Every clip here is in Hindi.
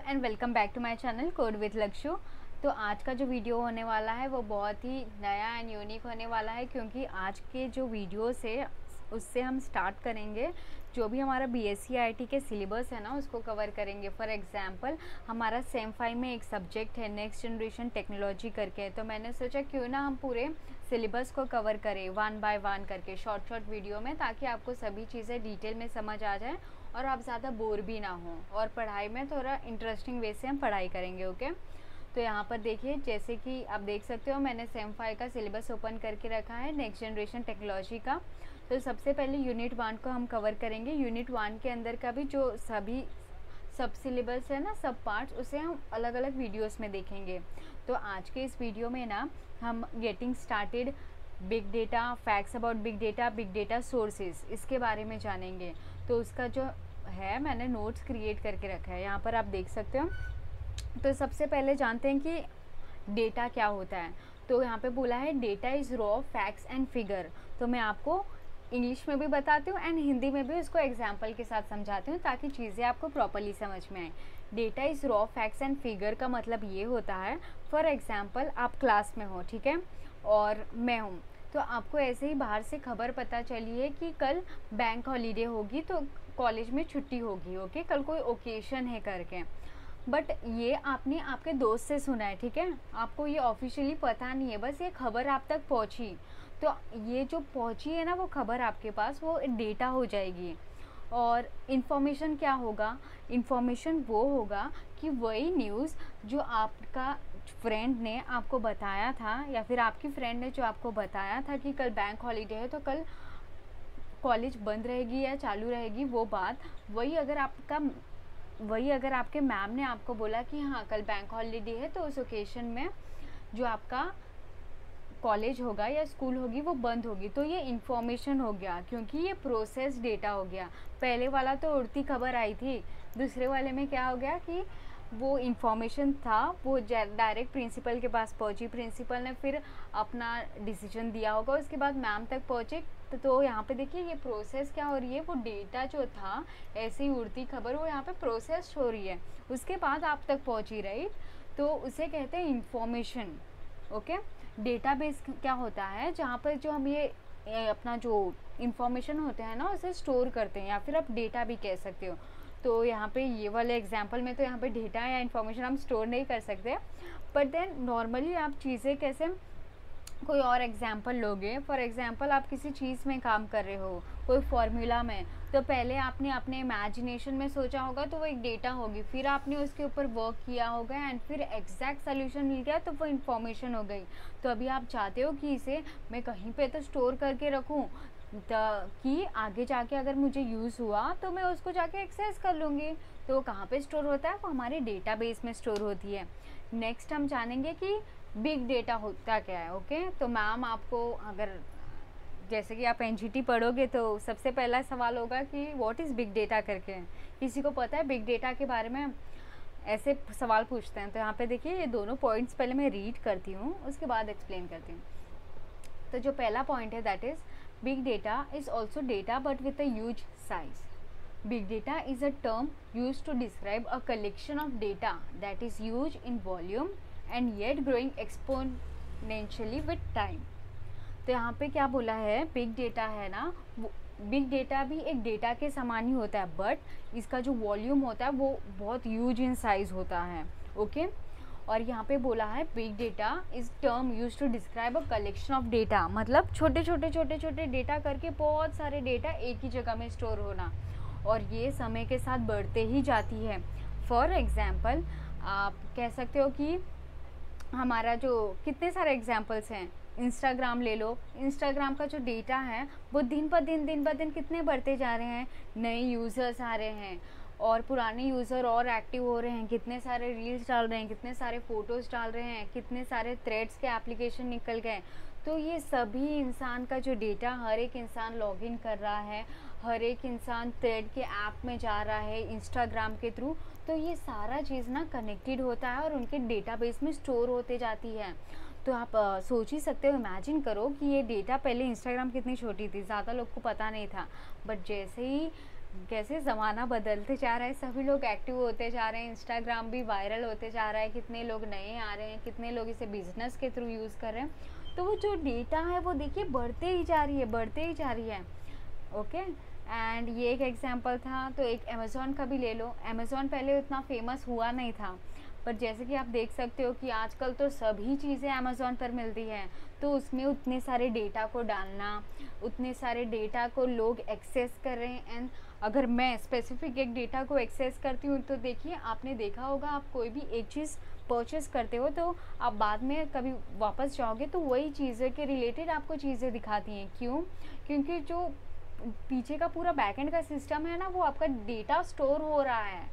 And welcome back to my channel code with Lakshu. तो आज का जो वीडियो होने वाला है वो बहुत ही नया एंड यूनिक होने वाला है, क्योंकि आज के जो वीडियोस है उससे हम स्टार्ट करेंगे जो भी हमारा बीएससी आईटी के सिलेबस है ना उसको कवर करेंगे। फॉर एग्जांपल हमारा सेम 5 में एक सब्जेक्ट है नेक्स्ट जनरेशन टेक्नोलॉजी करके, तो मैंने सोचा क्यों ना हम पूरे सिलेबस को कवर करें 1 बाय 1 करके शॉर्ट वीडियो में, ताकि आपको सभी चीज़ें डिटेल में समझ आ जाए और आप ज़्यादा बोर भी ना हो और पढ़ाई में थोड़ा इंटरेस्टिंग वे से हम पढ़ाई करेंगे। ओके, तो यहाँ पर देखिए, जैसे कि आप देख सकते हो मैंने सेम 5 का सिलेबस ओपन करके रखा है नेक्स्ट जनरेशन टेक्नोलॉजी का। तो सबसे पहले यूनिट 1 को हम कवर करेंगे। यूनिट 1 के अंदर का भी जो सभी सब सिलेबस है ना, सब पार्ट्स, उसे हम अलग अलग वीडियोस में देखेंगे। तो आज के इस वीडियो में ना हम getting started big data, facts about big data sources, इसके बारे में जानेंगे। तो उसका जो है मैंने नोट्स क्रिएट करके रखा है, यहाँ पर आप देख सकते हो। तो सबसे पहले जानते हैं कि डेटा क्या होता है। तो यहाँ पे बोला है data is raw facts and figure. तो मैं आपको इंग्लिश में भी बताती हूँ एंड हिंदी में भी उसको एग्जाम्पल के साथ समझाती हूँ, ताकि चीज़ें आपको प्रॉपरली समझ में आए। Data is raw facts and figure का मतलब ये होता है, फॉर एग्जाम्पल आप क्लास में हो, ठीक है, और मैं हूँ, तो आपको ऐसे ही बाहर से खबर पता चली है कि कल बैंक हॉलीडे होगी, तो कॉलेज में छुट्टी होगी, ओके, कल कोई ओकेशन है करके। बट ये आपने आपके दोस्त से सुना है, ठीक है, आपको ये ऑफिशियली पता नहीं है, बस ये खबर आप तक पहुंची। तो ये जो पहुंची है ना वो खबर आपके पास, वो डेटा हो जाएगी। और इन्फॉर्मेशन क्या होगा? इन्फॉर्मेशन वो होगा कि वही न्यूज़ जो आपका फ्रेंड ने आपको बताया था, या फिर आपकी फ्रेंड ने जो आपको बताया था कि कल बैंक हॉलीडे है तो कल कॉलेज बंद रहेगी या चालू रहेगी, वो बात वही अगर आपके मैम ने आपको बोला कि हाँ कल बैंक हॉलीडे है, तो उस ओकेशन में जो आपका कॉलेज होगा या स्कूल होगी वो बंद होगी, तो ये इन्फॉर्मेशन हो गया, क्योंकि ये प्रोसेस डेटा हो गया। पहले वाला तो उड़ती खबर आई थी, दूसरे वाले में क्या हो गया कि वो इन्फॉर्मेशन था, वो डायरेक्ट प्रिंसिपल के पास पहुंची, प्रिंसिपल ने फिर अपना डिसीजन दिया होगा, उसके बाद मैम तक पहुंचे। तो यहाँ पे देखिए ये प्रोसेस क्या हो रही है, वो डेटा जो था ऐसी उड़ती खबर वो यहाँ पे प्रोसेस हो रही है, उसके बाद आप तक पहुंची, राइट। तो उसे कहते हैं इंफॉर्मेशन। ओके, डेटाबेस क्या होता है, जहाँ पर जो हम ये अपना जो इंफॉर्मेशन होते हैं ना उसे स्टोर करते हैं, या फिर आप डेटा भी कह सकते हो। तो यहाँ पे ये वाले एग्जांपल में तो यहाँ पे डेटा या इन्फॉर्मेशन हम स्टोर नहीं कर सकते, बट देन नॉर्मली आप चीज़ें कैसे, कोई और एग्जांपल लोगे, फॉर एग्जांपल आप किसी चीज़ में काम कर रहे हो, कोई फॉर्मूला में, तो पहले आपने अपने इमेजिनेशन में सोचा होगा तो वो एक डेटा होगी, फिर आपने उसके ऊपर वर्क किया होगा एंड फिर एग्जैक्ट सोल्यूशन मिल गया तो वो इन्फॉर्मेशन हो गई। तो अभी आप चाहते हो कि इसे मैं कहीं पे तो स्टोर करके रखूँ कि आगे जाके अगर मुझे यूज़ हुआ तो मैं उसको जाके एक्सेस कर लूँगी। तो वो कहाँ पे स्टोर होता है? वो हमारे डेटाबेस में स्टोर होती है। नेक्स्ट हम जानेंगे कि बिग डेटा होता क्या है। ओके, तो मैम आपको, अगर जैसे कि आप एनजीटी पढ़ोगे तो सबसे पहला सवाल होगा कि व्हाट इज़ बिग डेटा करके। किसी को पता है बिग डेटा के बारे में? ऐसे सवाल पूछते हैं। तो यहाँ पे देखिए ये दोनों पॉइंट्स पहले मैं रीड करती हूँ, उसके बाद एक्सप्लेन करती हूँ। तो जो पहला पॉइंट है that is big data is also data but with a huge size. Big data is a term used to describe a collection of data that is huge in volume and yet growing exponentially with time. तो यहाँ पे क्या बोला है, बिग डेटा है ना, बिग डेटा भी एक डेटा के समान ही होता है, बट इसका जो वॉल्यूम होता है वो बहुत ह्यूज इन साइज होता है। ओके, और यहाँ पे बोला है big data is term use to describe a collection of data, मतलब छोटे छोटे डेटा करके बहुत सारे डेटा एक ही जगह में स्टोर होना, और ये समय के साथ बढ़ते ही जाती है। फॉर एग्जाम्पल आप कह सकते हो कि हमारा जो कितने सारे एग्जाम्पल्स हैं, इंस्टाग्राम ले लो, इंस्टाग्राम का जो डेटा है वो दिन ब दिन कितने बढ़ते जा रहे हैं, नए यूज़र्स आ रहे हैं और पुराने यूज़र और एक्टिव हो रहे हैं, कितने सारे रील्स डाल रहे हैं, कितने सारे फ़ोटोज़ डाल रहे हैं, कितने सारे थ्रेड्स के एप्लीकेशन निकल गए। तो ये सभी इंसान का जो डेटा, हर एक इंसान लॉगिन कर रहा है, हर एक इंसान थ्रेड के ऐप में जा रहा है इंस्टाग्राम के थ्रू, तो ये सारा चीज़ ना कनेक्टेड होता है और उनके डेटाबेस में स्टोर होते जाती है। तो आप सोच ही सकते हो, इमेजिन करो कि ये डेटा, पहले इंस्टाग्राम कितनी छोटी थी, ज़्यादा लोग को पता नहीं था, बट जैसे ही कैसे ज़माना बदलते जा रहा है, सभी लोग एक्टिव होते जा रहे हैं, इंस्टाग्राम भी वायरल होते जा रहा है, कितने लोग नए आ रहे हैं, कितने लोग इसे बिजनेस के थ्रू यूज़ कर रहे हैं। तो वो जो डेटा है वो देखिए बढ़ते ही जा रही है, बढ़ते ही जा रही है। ओके, एंड ये एक एग्जांपल था। तो एक अमेज़ॉन का भी ले लो। अमेज़ॉन पहले उतना फेमस हुआ नहीं था, पर जैसे कि आप देख सकते हो कि आजकल तो सभी चीज़ें अमेज़ॉन पर मिलती हैं। तो उसमें उतने सारे डेटा को डालना, उतने सारे डेटा को लोग एक्सेस कर रहे हैं। एंड अगर मैं स्पेसिफिक एक डेटा को एक्सेस करती हूँ तो देखिए, आपने देखा होगा, आप कोई भी एक चीज़ परचेस करते हो तो आप बाद में कभी वापस जाओगे तो वही चीज़ें के रिलेटेड आपको चीज़ें दिखाती हैं। क्यों? क्योंकि जो पीछे का पूरा बैकएंड का सिस्टम है ना, वो आपका डेटा स्टोर हो रहा है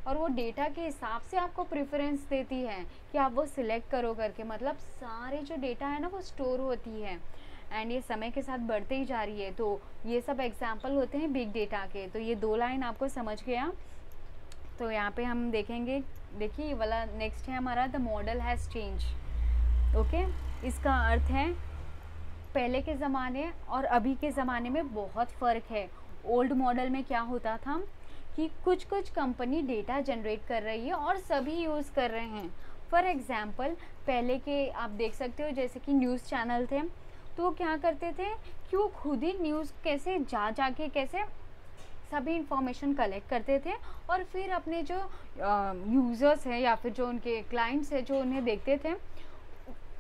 और वो डेटा के हिसाब से आपको प्रेफरेंस देती है कि आप वो सिलेक्ट करो करके। मतलब सारे जो डेटा है ना वो स्टोर होती है, एंड ये समय के साथ बढ़ते ही जा रही है। तो ये सब एग्जाम्पल होते हैं बिग डेटा के। तो ये 2 लाइन आपको समझ गया। तो यहाँ पे हम देखेंगे, देखिए ये वाला नेक्स्ट है हमारा, the model has change. Okay, इसका अर्थ है पहले के ज़माने और अभी के ज़माने में बहुत फ़र्क है। ओल्ड मॉडल में क्या होता था कि कुछ कुछ कंपनी डेटा जनरेट कर रही है और सभी यूज़ कर रहे हैं। फॉर एग्ज़ाम्पल, पहले के आप देख सकते हो जैसे कि न्यूज़ चैनल थे, तो वो क्या करते थे कि वो खुद ही न्यूज़ कैसे जाके कैसे सभी इंफॉर्मेशन कलेक्ट करते थे और फिर अपने जो यूज़र्स हैं या फिर जो उनके क्लाइंट्स हैं जो उन्हें देखते थे,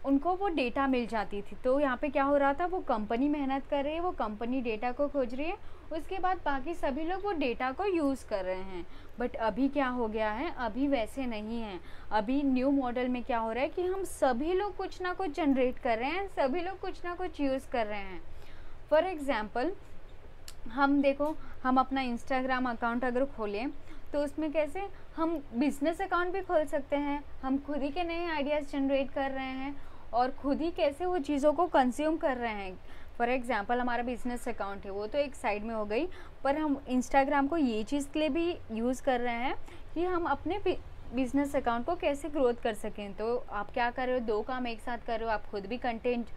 उनको वो डेटा मिल जाती थी। तो यहाँ पे क्या हो रहा था, वो कंपनी मेहनत कर रही है, वो कंपनी डेटा को खोज रही है, उसके बाद बाकी सभी लोग वो डेटा को यूज़ कर रहे हैं। बट अभी क्या हो गया है, अभी वैसे नहीं है। अभी न्यू मॉडल में क्या हो रहा है कि हम सभी लोग कुछ ना कुछ जनरेट कर रहे हैं, सभी लोग कुछ ना कुछ यूज़ कर रहे हैं। फॉर एग्ज़ाम्पल, हम देखो, हम अपना इंस्टाग्राम अकाउंट अगर खोलें तो उसमें कैसे हम बिजनेस अकाउंट भी खोल सकते हैं। हम खुद ही के नए आइडियाज़ जनरेट कर रहे हैं और खुद ही कैसे वो चीज़ों को कंज्यूम कर रहे हैं। फॉर एग्जांपल, हमारा बिजनेस अकाउंट है वो तो एक साइड में हो गई, पर हम इंस्टाग्राम को ये चीज़ के लिए भी यूज़ कर रहे हैं कि हम अपने बिजनेस अकाउंट को कैसे ग्रोथ कर सकें। तो आप क्या कर रहे हो, 2 काम एक साथ कर रहे हो। आप खुद भी कंटेंट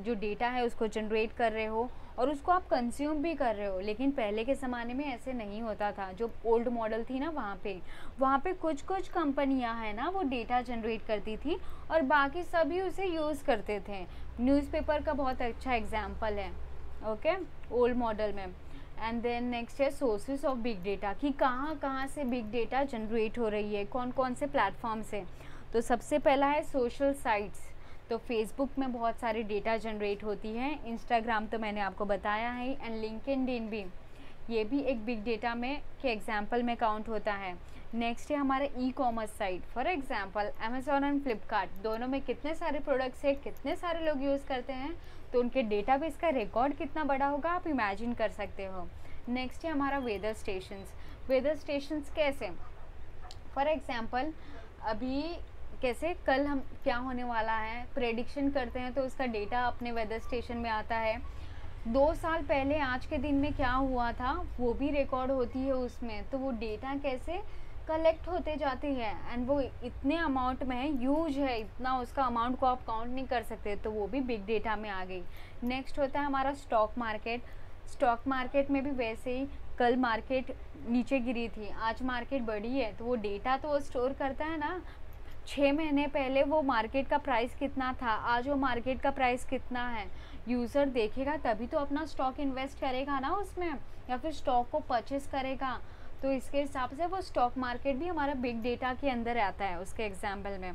जो डेटा है उसको जनरेट कर रहे हो और उसको आप कंज्यूम भी कर रहे हो। लेकिन पहले के ज़माने में ऐसे नहीं होता था। जो ओल्ड मॉडल थी ना, वहाँ पे कुछ कुछ कंपनियां हैं ना वो डेटा जनरेट करती थी और बाकी सभी उसे यूज़ करते थे। न्यूज़पेपर का बहुत अच्छा एग्जाम्पल है, ओके, ओल्ड मॉडल में। एंड देन नेक्स्ट है सोर्सेज ऑफ बिग डेटा, कि कहाँ कहाँ से बिग डेटा जनरेट हो रही है, कौन कौन से प्लेटफॉर्म से। तो सबसे पहला है सोशल साइट्स। तो फेसबुक में बहुत सारी डेटा जनरेट होती है, इंस्टाग्राम तो मैंने आपको बताया है, एंड लिंक्डइन भी, ये भी एक बिग डेटा में के एग्जाम्पल में काउंट होता है। नेक्स्ट है हमारे e commerce site. For example, Amazon and Flipkart, दोनों में कितने सारे प्रोडक्ट्स है, कितने सारे लोग यूज़ करते हैं, तो उनके डेटाबेस का रिकॉर्ड कितना बड़ा होगा आप इमेजिन कर सकते हो। नेक्स्ट है हमारा वेदर स्टेशंस। वेदर स्टेशंस कैसे, फॉर एग्जाम्पल, अभी कैसे कल हम क्या होने वाला है प्रेडिक्शन करते हैं तो उसका डेटा अपने वेदर स्टेशन में आता है। 2 साल पहले आज के दिन में क्या हुआ था वो भी रिकॉर्ड होती है उसमें। तो वो डेटा कैसे कलेक्ट होते जाती है, एंड वो इतने अमाउंट में है, ह्यूज है, इतना उसका अमाउंट को आप काउंट नहीं कर सकते। तो वो भी बिग डेटा में आ गई। नेक्स्ट होता है हमारा स्टॉक मार्केट। स्टॉक मार्केट में भी वैसे ही, कल मार्केट नीचे गिरी थी, आज मार्केट बढ़ी है, तो वो डेटा तो वो स्टोर करता है ना। 6 महीने पहले वो मार्केट का प्राइस कितना था, आज वो मार्केट का प्राइस कितना है, यूज़र देखेगा तभी तो अपना स्टॉक इन्वेस्ट करेगा ना उसमें, या फिर स्टॉक को परचेस करेगा। तो इसके हिसाब से वो स्टॉक मार्केट भी हमारा बिग डेटा के अंदर आता है उसके एग्जाम्पल में।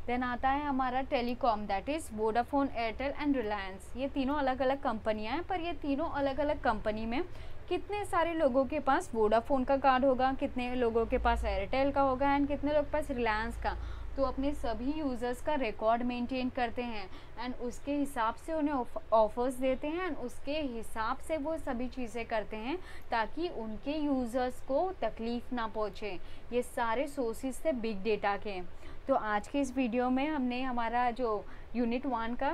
देन आता है हमारा telecom, that is Vodafone, Airtel and Reliance. ये तीनों अलग अलग कंपनियाँ हैं, पर ये तीनों अलग अलग कंपनी में कितने सारे लोगों के पास वोडाफोन का कार्ड होगा, कितने लोगों के पास एयरटेल का होगा, एंड कितने लोगों के पास रिलायंस का। तो अपने सभी यूज़र्स का रिकॉर्ड मेंटेन करते हैं एंड उसके हिसाब से उन्हें ऑफर्स देते हैं एंड उसके हिसाब से वो सभी चीज़ें करते हैं ताकि उनके यूज़र्स को तकलीफ़ ना पहुँचे। ये सारे सोर्सेज थे बिग डेटा के। तो आज के इस वीडियो में हमने हमारा जो यूनिट 1 का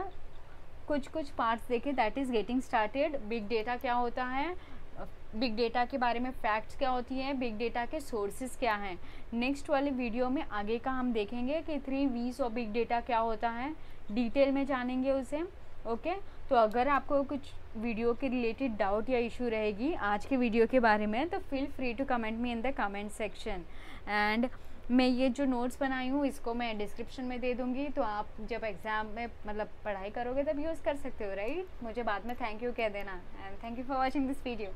कुछ पार्ट्स देखे, that is getting started. Big data क्या होता है, बिग डेटा के बारे में फैक्ट्स क्या होती हैं, बिग डेटा के सोर्सेज क्या हैं। नेक्स्ट वाले वीडियो में आगे का हम देखेंगे कि 3 V's ऑफ बिग डेटा क्या होता है, डिटेल में जानेंगे उसे। ओके, तो अगर आपको कुछ वीडियो के रिलेटेड डाउट या इशू रहेगी आज के वीडियो के बारे में, तो feel free to comment me in the comment section. And मैं ये जो नोट्स बनाई हूँ इसको मैं डिस्क्रिप्शन में दे दूँगी, तो आप जब एग्ज़ाम में मतलब पढ़ाई करोगे तब यूज़ कर सकते हो, राइट। मुझे बाद में थैंक यू कह देना। And thank you for watching this video.